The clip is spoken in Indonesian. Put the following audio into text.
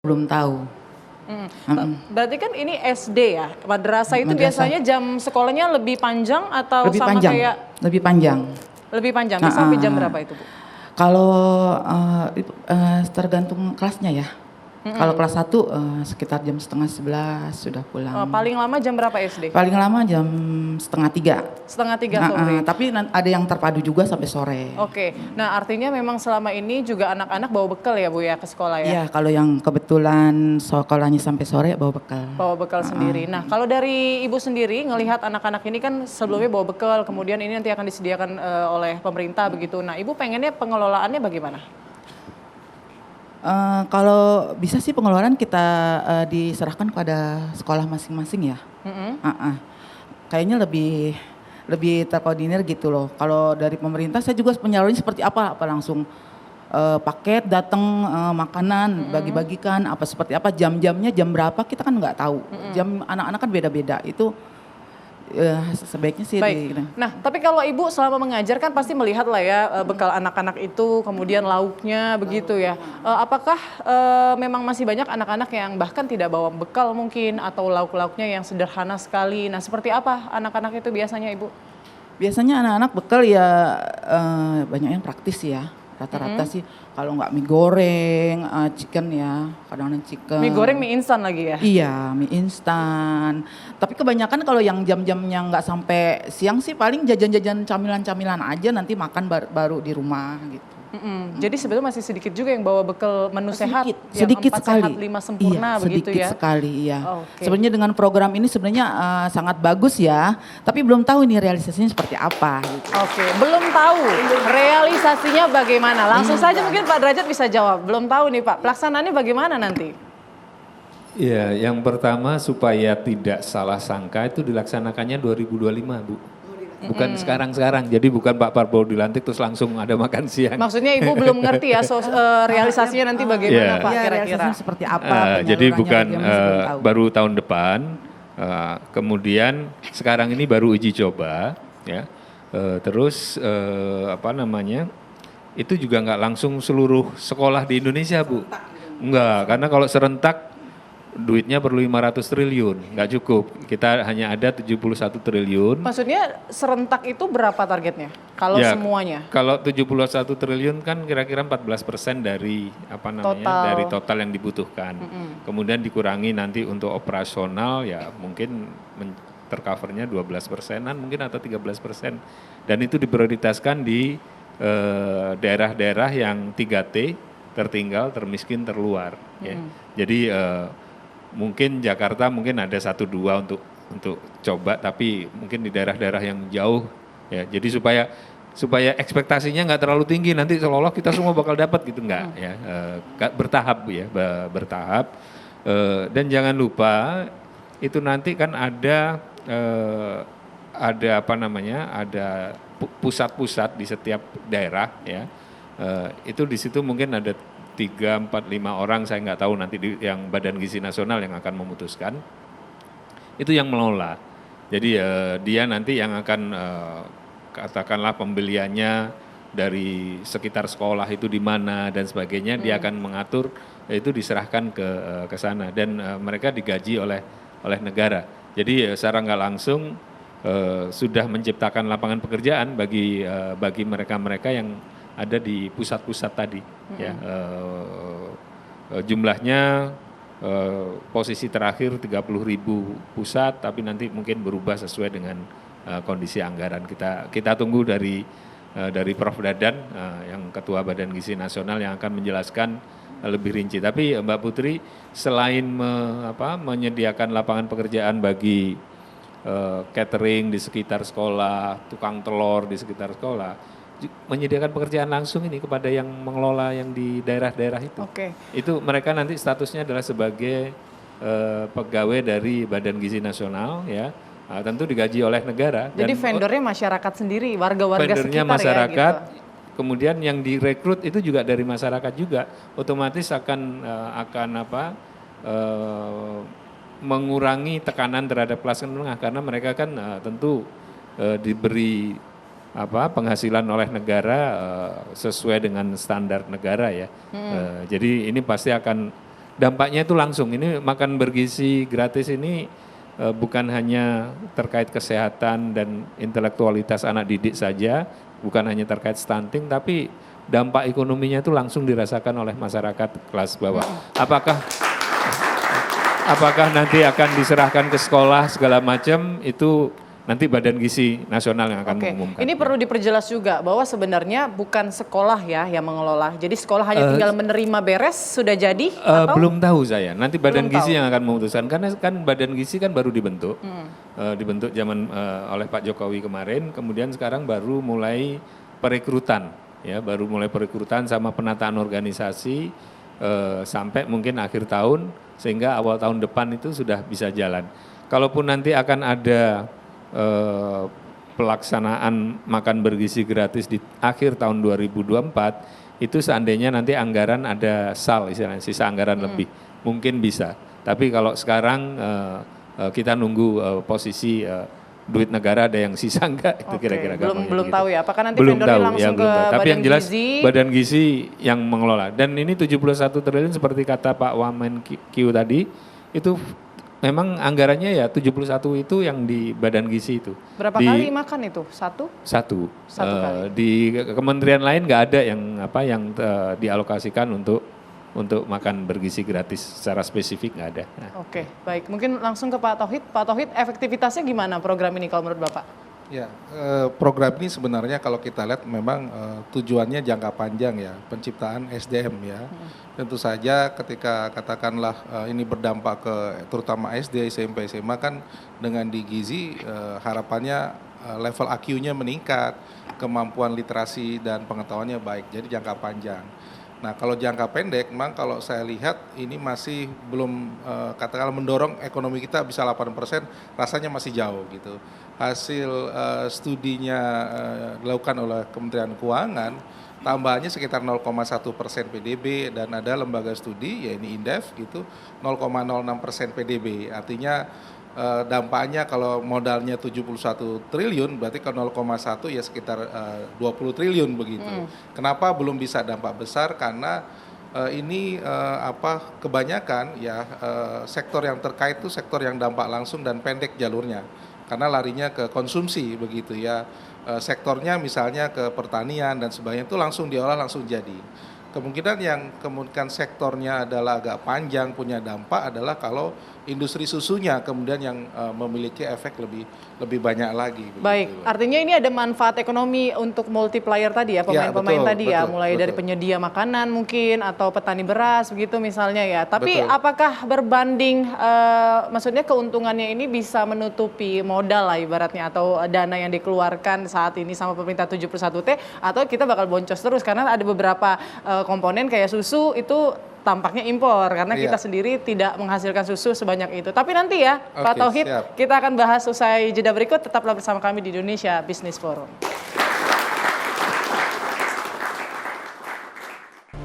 belum tahu. Berarti kan ini SD ya, madrasah itu Madrasah. biasanya jam sekolahnya lebih panjang atau Lebih sama panjang, kayak lebih panjang. lebih panjang? Sampai jam berapa itu, Bu? Kalau tergantung kelasnya ya. Kalau kelas 1 sekitar jam setengah 11 sudah pulang. Paling lama jam berapa SD? Paling lama jam setengah 3. Setengah 3 sore. Tapi ada yang terpadu juga sampai sore. Oke, nah artinya memang selama ini juga anak-anak bawa bekal ya Bu ya ke sekolah ya? Iya, kalau yang kebetulan sekolahnya sampai sore bawa bekal. Bawa bekal sendiri. Nah kalau dari Ibu sendiri ngelihat anak-anak ini kan sebelumnya bawa bekal, kemudian ini nanti akan disediakan oleh pemerintah begitu. Nah Ibu pengennya pengelolaannya bagaimana? Kalau bisa sih pengeluaran kita diserahkan kepada sekolah masing-masing ya. Kayaknya lebih terkoordinir gitu loh. Kalau dari pemerintah saya juga penyalurannya seperti apa langsung paket datang makanan bagi-bagikan apa seperti apa, jam-jamnya jam berapa kita kan nggak tahu. Jam anak-anak kan beda-beda itu. Sebaiknya sih. Baik. Nah, tapi kalau Ibu selama mengajar kan pasti melihat lah ya bekal anak-anak itu, kemudian lauknya begitu ya. Apakah memang masih banyak anak-anak yang bahkan tidak bawa bekal mungkin atau lauk-lauknya yang sederhana sekali. Nah, seperti apa anak-anak itu biasanya Ibu? Biasanya anak-anak bekal ya banyak yang praktis ya. Rata-rata sih kalau nggak mie goreng, chicken ya, kadang-kadang chicken. Mie goreng, mie instan lagi ya? Iya, mie instan. Tapi kebanyakan kalau yang jam-jamnya nggak sampai siang sih paling jajan-jajan camilan-camilan aja, nanti makan baru di rumah gitu. Jadi sebetulnya masih sedikit juga yang bawa bekal menu sehat, sedikit yang 4 sekali. sehat 5 sempurna Iya, begitu ya? Sedikit sekali, iya. Okay. Sebenarnya dengan program ini sebenarnya sangat bagus ya, tapi belum tahu ini realisasinya seperti apa. Gitu. Oke, belum tahu realisasinya bagaimana. Langsung saja mungkin Pak Derajat bisa jawab. Belum tahu nih Pak, pelaksanaannya bagaimana nanti? Ya, yang pertama supaya tidak salah sangka itu dilaksanakannya 2025, Bu. Bukan sekarang-sekarang, jadi bukan Pak Prabowo dilantik terus langsung ada makan siang. Maksudnya Ibu belum ngerti ya realisasinya nanti bagaimana Pak kira-kira? Seperti apa? Jadi bukan baru tahun depan, kemudian sekarang ini baru uji coba, ya. Terus itu juga nggak langsung seluruh sekolah di Indonesia, Bu. Enggak, karena kalau serentak duitnya perlu 500 triliun, nggak cukup. Kita hanya ada 71 triliun. Maksudnya serentak itu berapa targetnya? Kalau ya, semuanya? Kalau 71 triliun kan kira-kira 14% dari dari total yang dibutuhkan. Kemudian dikurangi nanti untuk operasional ya mungkin tercovernya 12%-an mungkin atau 13%. Dan itu diprioritaskan di daerah-daerah yang 3T, tertinggal, termiskin, terluar. Ya. Jadi mungkin Jakarta mungkin ada 1-2 untuk coba, tapi mungkin di daerah-daerah yang jauh ya. Jadi supaya ekspektasinya nggak terlalu tinggi, nanti seolah-olah kita semua bakal dapat gitu, enggak ya. Bertahap ya, bertahap. Dan jangan lupa itu nanti kan ada ada pusat-pusat di setiap daerah ya. Itu di situ mungkin ada 3, 4, 5 orang, saya nggak tahu nanti yang Badan Gizi Nasional yang akan memutuskan, itu yang mengelola. Jadi dia nanti yang akan katakanlah pembeliannya dari sekitar sekolah itu di mana dan sebagainya, dia akan mengatur, itu diserahkan ke sana dan mereka digaji oleh negara. Jadi secara nggak langsung sudah menciptakan lapangan pekerjaan bagi mereka-mereka yang ada di pusat-pusat tadi, ya. Jumlahnya posisi terakhir 30.000 pusat, tapi nanti mungkin berubah sesuai dengan kondisi anggaran. Kita tunggu dari Prof. Dadan, yang Ketua Badan Gizi Nasional yang akan menjelaskan lebih rinci. Tapi Mbak Putri, selain menyediakan lapangan pekerjaan bagi catering di sekitar sekolah, tukang telur di sekitar sekolah, menyediakan pekerjaan langsung ini kepada yang mengelola yang di daerah-daerah itu. Itu mereka nanti statusnya adalah sebagai pegawai dari Badan Gizi Nasional, ya. Tentu digaji oleh negara. Jadi vendornya masyarakat sendiri, warga-warga sekitar masyarakat, ya gitu. Kemudian yang direkrut itu juga dari masyarakat juga, otomatis akan mengurangi tekanan terhadap kelas menengah karena mereka kan tentu diberi penghasilan oleh negara sesuai dengan standar negara ya. Jadi ini pasti akan dampaknya itu langsung. Ini makan bergizi gratis ini bukan hanya terkait kesehatan dan intelektualitas anak didik saja, bukan hanya terkait stunting, tapi dampak ekonominya itu langsung dirasakan oleh masyarakat kelas bawah. Apakah nanti akan diserahkan ke sekolah segala macam, itu nanti Badan Gizi Nasional yang akan mengumumkan. Ini perlu diperjelas juga bahwa sebenarnya bukan sekolah ya yang mengelola. Jadi sekolah hanya tinggal menerima beres sudah jadi atau? Belum tahu saya. Nanti Badan Belum Gizi tahu. yang akan memutuskan, karena kan Badan Gizi kan baru dibentuk. Dibentuk zaman oleh Pak Jokowi kemarin, kemudian sekarang baru mulai perekrutan, ya, baru mulai perekrutan sama penataan organisasi sampai mungkin akhir tahun, sehingga awal tahun depan itu sudah bisa jalan. Kalaupun nanti akan ada pelaksanaan makan bergizi gratis di akhir tahun 2024, itu seandainya nanti anggaran ada istilahnya sisa anggaran lebih, mungkin bisa. Tapi kalau sekarang kita nunggu posisi duit negara ada yang sisa enggak, itu kira-kira belum gitu. tahu ya, apakah nanti Belum vendornya tahu, langsung ke belum tahu. Tapi Badan yang jelas Gizi? Badan Gizi yang mengelola. Dan ini 71 triliun seperti kata Pak Wamenq tadi, itu memang anggarannya ya 71 itu yang di Badan Gizi itu. Berapa kali makan itu? Satu Satu kali. Di kementerian lain nggak ada yang dialokasikan untuk makan bergizi gratis secara spesifik, nggak ada. Nah. Oke, baik. Mungkin langsung ke Pak Tauhid. Pak Tauhid, efektivitasnya gimana program ini kalau menurut Bapak? Ya, program ini sebenarnya kalau kita lihat memang tujuannya jangka panjang ya, penciptaan SDM ya. Tentu saja ketika katakanlah ini berdampak ke terutama SD, SMP, SMA kan dengan di Gizi harapannya level IQ-nya meningkat, kemampuan literasi dan pengetahuannya baik, jadi jangka panjang. Nah kalau jangka pendek, memang kalau saya lihat ini masih belum katakanlah mendorong ekonomi kita bisa 8%, rasanya masih jauh gitu. Hasil studinya dilakukan oleh Kementerian Keuangan, tambahannya sekitar 0,1% PDB dan ada lembaga studi, ya ini Indef gitu, 0,06% PDB. Artinya dampaknya kalau modalnya 71 triliun berarti ke 0,1 ya sekitar 20 triliun begitu. Kenapa belum bisa dampak besar? Karena ini kebanyakan ya sektor yang terkait itu sektor yang dampak langsung dan pendek jalurnya. Karena larinya ke konsumsi begitu ya. Sektornya misalnya ke pertanian dan sebagainya itu langsung diolah langsung jadi. Kemungkinan yang kemudian sektornya adalah agak panjang punya dampak adalah kalau industri susunya kemudian yang memiliki efek lebih banyak lagi. Baik, begitu. artinya ini ada manfaat ekonomi untuk multiplier tadi ya, pemain-pemain tadi ya, mulai dari penyedia makanan mungkin atau petani beras begitu misalnya ya. Tapi apakah berbanding, maksudnya keuntungannya ini bisa menutupi modal lah ibaratnya atau dana yang dikeluarkan saat ini sama pemerintah 71T, atau kita bakal boncos terus karena ada beberapa komponen kayak susu itu tampaknya impor karena kita sendiri tidak menghasilkan susu sebanyak itu. Tapi nanti ya Pak Tauhid, kita akan bahas usai jeda berikut. Tetaplah bersama kami di Indonesia Business Forum.